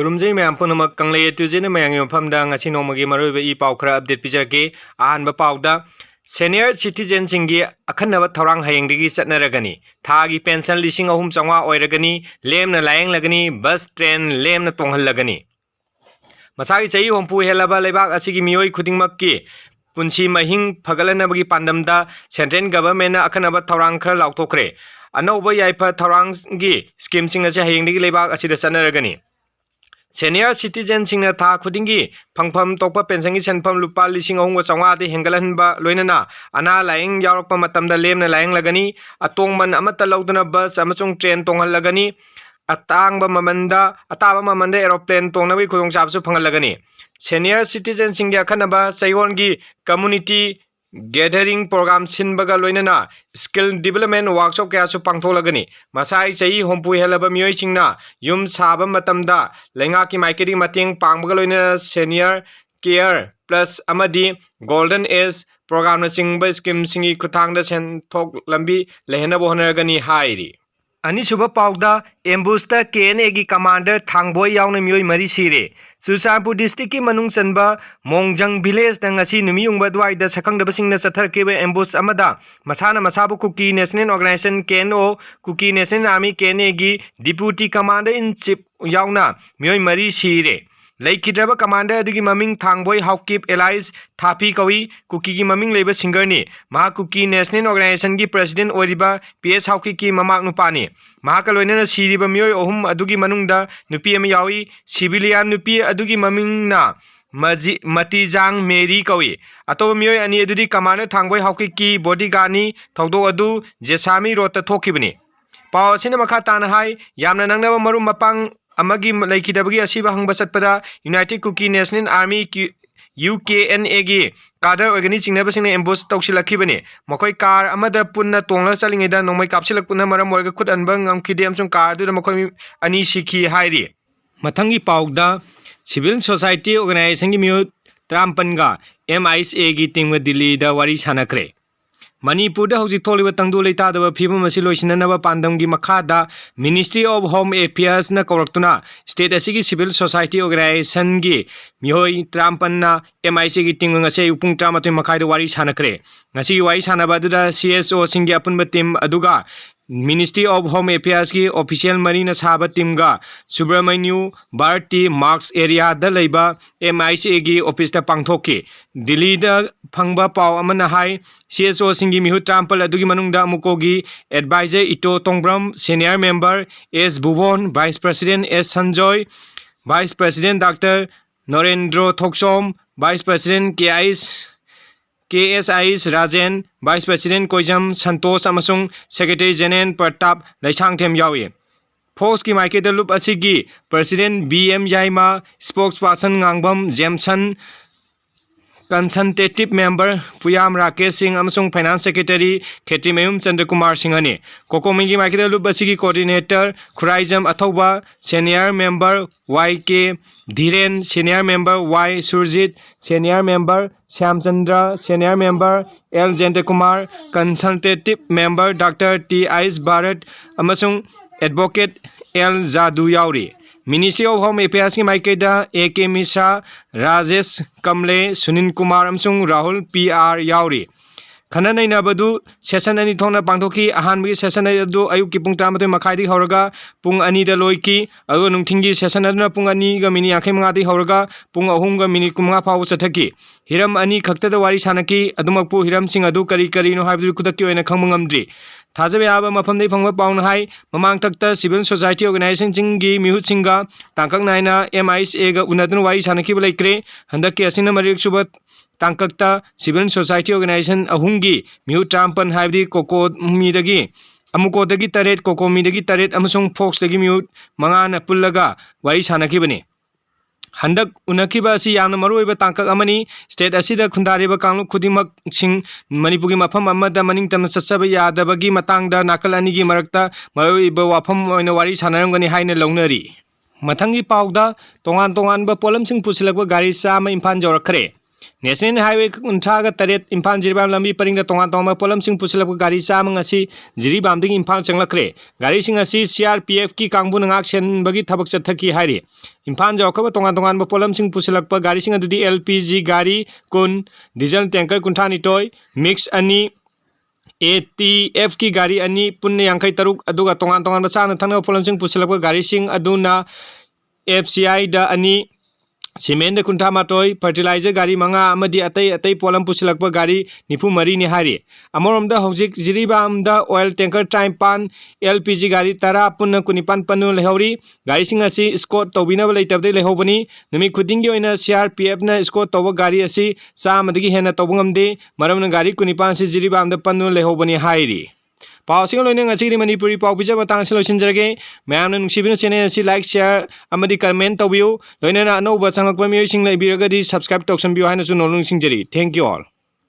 खुरुमजै ma'am पुनमक Kangle तुजेन मैंग मफमदा ngasi नोमगी मरोइबा ई पाव खरा update पिजरके आहानबा पावदा senior citizen singi akhanaba thorang hayengdigi chatnaragani thagi pension lising ahum changwa oiragani lemna layeng lagani bus train lemna tonghal lagani masagi chai hompu helaba lebak asigi mioi khudingmakki punsi mahing phagalanabagi pandamda central government na akhanaba thorang khara laukthokre anauba yaipa thorang gi scheme sing ase hayengdigi lebak asida chatnaragani Senior citizen singna tha khudingi phangpham tokpa pension gi senpham lupa lising ahung changwa de hengalanba loinana ana laing yarakpa matamda lemna laing lagani atongman amata lauduna bus amachung train tonghal lagani atangba mamanda aeroplane tongnabi khudong chapsu phangal lagani senior citizen singya khanaba chaygon gi community gathering program sinbaga loinana skill development workshop kaya su pangtholagani masai chai hompu helaba mioi chingna yum saba matamda lenga ki maikedi mating pangbaga loinana senior care plus amadi golden age program na chingba scheme singi khuthangda sen thok lambi lehna bohnaragani hairi अनिसुब पाउदा एम्बुस्ता KNA की commander Thangboi यावना मियोय मरी सिरे Churachandpur district की मनुंग चनबा मोंगजंग विलेज दंगसी नुमियुंगबा द्वाइदा सखंगदबसिंगना चथरकेबा एम्बुस अमदा मसाना मसाबु Kuki national organization KNO Kuki national army KNA की डिप्यूटी कमांडर इन चीफ यावना मियोय मरी सिरे लेकिद्रबा कमांडर अदुगी ममिंग थांगबोय हाउकीप एलाइज थापी कवि कुकी की ममिंग लेबा सिंगर ने महा कुकी नेशनल ऑर्गेनाइजेशन की प्रेसिडेंट ओरिबा पीएस हाउकी की ममाक नुपानी महा का लोइनना सिरिबा मियोय अहुम अदुगी मनुंगदा नुपी अमा यावी सिविलियन नुपी अदुगी ममिंगना मतीजांग मेरी कवि अतोब मियोय अनि अदुदी कमांडर थांगबोय हाउकी की बॉडीगार्डनी थौदो अदु जेसामी रोड थोखिबनी पाव असिना मखा ताना हाय यामना नंगनबा मरु मपांग अमगी लेकिदबगी असिबा हंगबा चटपदा united Kuki national army UKNA की कादर ओर्गेनी चिंगनबसिंग एम्बुस तौसिलखिबने मखोय कार अमदा पुन्ना तोंगला चलिङेदा नोंमै कापसिलकुना मरम ओरगा खुद अनबा ngamखिदे अमसुं कार दुदा मखोय अनि सिखि हाइरि मथंगी पाउदा सिविल सोसाइटी ऑर्गेनाइजेशन की मियो 53 MISA की टीम दिल्ली दा वारी सानखरे मणिपुर हौजिक थोलिबा तंगदु लेतादबा फिबम असि लोइसिननबा पांदमगी मखादा मिनिस्ट्री ऑफ होम अफेयर्स न कौरक्तुना स्टेट असिगी सिविल सोसाइटी ऑर्गेनाइजेशन की मिहोई 53 MISA की टीम ngase upung 13 मखाइदा वारी सानखरे ngasi वारी सानबादुदा CSO सिंगी अपुनबा टीम अदुगा मिनिस्ट्री ऑफ होम अफेयर्स की ऑफिशियल मरीना साबा टीम गा सुब्रमण्यु भारती मार्क्स एरिया द लेबा MISA की ऑफिस ता पांगथोके दिल्ली दा फंगबा पाव अमना हाई CSO सिंगी मिहु ट्रांपल अदुगी मनुंगदा मुकोगी एडवाइजर इटो Tongbram senior member S Bhuban vice president S Sanjay vice president doctor Narendra Thoksom vice president KSIS Rajen vice president Koijam Santosh अमसुंग सेक्रेटरी जनरल प्रताप लैसांगथेम यावी फोक्स की माइकेदा लुप असिगी प्रेसिडेंट BM याइमा spokesperson ngangbam Jemson consultative member Puyam Rakesh Singh अमसुंग फाइनेंस सेक्रेटरी खेत्रीमयुम चंद्र कुमार सिंह ने कोकोमिंगी माइकेदा लुप असिगी coordinator Khuraijam Athouba senior member YK Dhiren senior member Y Surjit senior member Shyamchandra senior member L Jendra Kumar consultative member doctor TIS Bharat अमसुंग एडवोकेट L जादू यावरी मिनिस्ट्री ऑफ होम अफेयर्स की माइकेदा AK मिश्रा राजेश कमले सुनील कुमार अमसुंग राहुल PR यावरी खना नैनाबदु सेशन अनि थोंना पांथोकी अहानबगी सेशन अदु अयुक की पुंग 13 मखाइदि हौरगा पुंग 2 दा लोइकी अगो नुंथिंगी सेशन अदुना पुंग 2 गा मिनी 5 दी हौरगा पुंग 3 गा मिनी 15 फाव चथकी हिरम अनि खक्तदा वारी सानकी अदुमकपु हिरम सिंह अदु करी करी नो हाइबदु खुदक्की ओइना खंगमंगमद्री थाजबे आबा मफमदे फंगबा पाउन हाई ममांग तक्ता सिविल सोसाइटी ऑर्गेनाइजेशन चिंगी मिहु चिंगा तांकक नाइना MISA गा उनदन वारी सानकी बलैक्रे हंदक्की असिना मरिक सुबत तांकक्ता civil society organisation अहुंगी मिहु ट्रांपन हाइबदी cocoa मीदगी अमुकोदगी Taret cocoa मीदगी Taret अमसुंग focus दगी मिहु मंगाना पुल्लगा वारी सानकी बने हंदक उनखिबा असि यामना मरुइबा तांकक अमनी स्टेट असिदा खुंदारिबा कांगलु खुदिमक सिंग मणिपुरी मफम अमदा मनिंग तम सत्सबा यादबगी मतांगदा नाकल अनिगी मरक्ता मरुइबा वाफम ओइना वारी सानरंगनी हाइना लौनरी मथंगी पाउदा तोंगान तोंगान बा पोलम सिंग पुसिलकबा गाड़ी Chama इम्फान जौरखरे National Highway Kuntaga Taret Impan Jiribam Lambi Paring the Tonga Toma Polam Sing Pusilap Gari Samangasi Jiribam Ding Impan Changlakre Gari Singasi CRPF Ki Kangbun Action Bagi Tabak Chataki Hari Impan Jokaba Tonga Tongan Polam Sing Pusilak Gari Sing the LPG Gari Kun Diesel Tanker Kuntani Toy Mix Ani ATF की गाड़ी अनि पुण्य यांखै तरुक अदुगा तोंगान तोंगान बचान थंग pollen Singh पुछलक गाड़ी Singh अदुना FCI दा अनि cement दा कुंठा माटोय फर्टिलाइजर गाड़ी मंगा अमदि अतै अतै पोलम पुछलक गाड़ी निफु मरी नि हारि अमरोम दा हौजिक जिरिबाम दा ऑयल टैंकर टाइम पान LPG गाड़ी तरा पुन्न कुनिपान पनु लेहौरी गाड़ी सिंह असि स्कोट तौबिनब लेतबदे लेहौबनी नमि खुदिंगी ओइना CRPF ना स्कोट तौब गाड़ी असि चामदगी हेना तौबंगमदे मरमना गाड़ी कुनिपान सि जिरिबाम दा पनु लेहौबनी हाइरि पाउसिंग लोइने ngasi Manipuri pau bija batang solutionjarage mayamna nungsibina channel asi like share amadi comment tawbiu loina na anouba changakpa miyoi sing laibiragadi subscribe toksambiu haina chu nolung singjari thank you all